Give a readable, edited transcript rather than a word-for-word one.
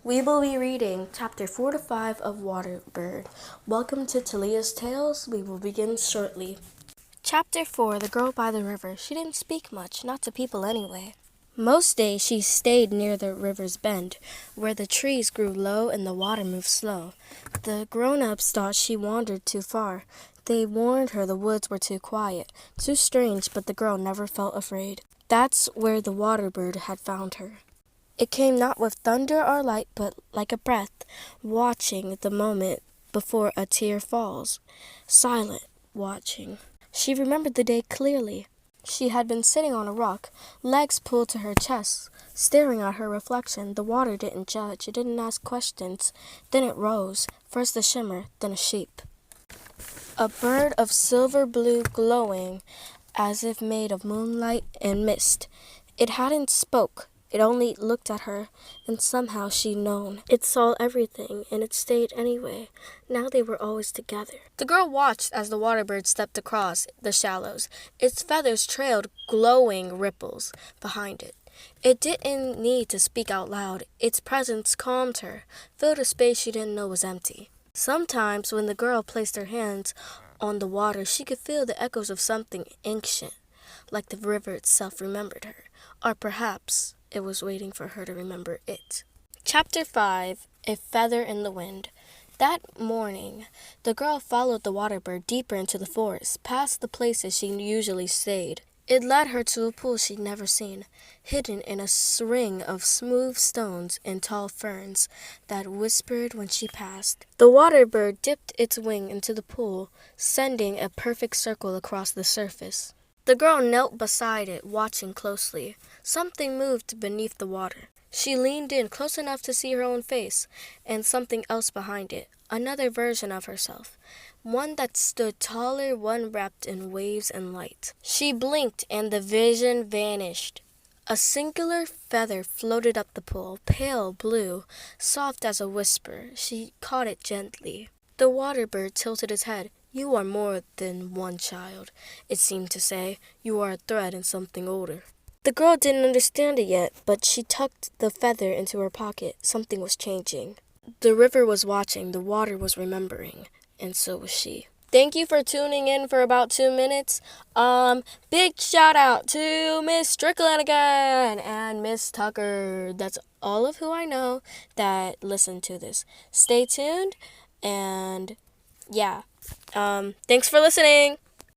We will be reading chapter 4 to 5 of Waterbird. Welcome to Talia's Tales. We will begin shortly. Chapter 4, The Girl by the River. She didn't speak much, not to people anyway. Most days she stayed near the river's bend, where the trees grew low and the water moved slow. The grown-ups thought she wandered too far. They warned her the woods were too quiet, too strange, but the girl never felt afraid. That's where the Waterbird had found her. It came not with thunder or light, but like a breath, watching the moment before a tear falls. Silent, watching. She remembered the day clearly. She had been sitting on a rock, legs pulled to her chest, staring at her reflection. The water didn't judge, it didn't ask questions. Then it rose, first a shimmer, then a shape. A bird of silver blue glowing, as if made of moonlight and mist. It hadn't spoke. It only looked at her, and somehow she'd known. It saw everything, and it stayed anyway. Now they were always together. The girl watched as the waterbird stepped across the shallows. Its feathers trailed glowing ripples behind it. It didn't need to speak out loud. Its presence calmed her, filled a space she didn't know was empty. Sometimes when the girl placed her hands on the water, she could feel the echoes of something ancient, like the river itself remembered her, or perhaps it was waiting for her to remember it. Chapter 5, A Feather in the Wind. That morning, the girl followed the waterbird deeper into the forest, past the places she usually stayed. It led her to a pool she'd never seen, hidden in a ring of smooth stones and tall ferns that whispered when she passed. The waterbird dipped its wing into the pool, sending a perfect circle across the surface. The girl knelt beside it, watching closely. Something moved beneath the water. She leaned in close enough to see her own face, and something else behind it, another version of herself, one that stood taller, one wrapped in waves and light. She blinked, and the vision vanished. A singular feather floated up the pool, pale blue, soft as a whisper. She caught it gently. The waterbird tilted its head. "You are more than one child," it seemed to say. "You are a thread in something older." The girl didn't understand it yet, but she tucked the feather into her pocket. Something was changing. The river was watching, the water was remembering, and so was she. Thank you for tuning in for about 2 minutes. Big shout out to Miss Strickland again and Miss Tucker. That's all of who I know that listen to this. Stay tuned, and yeah. Thanks for listening.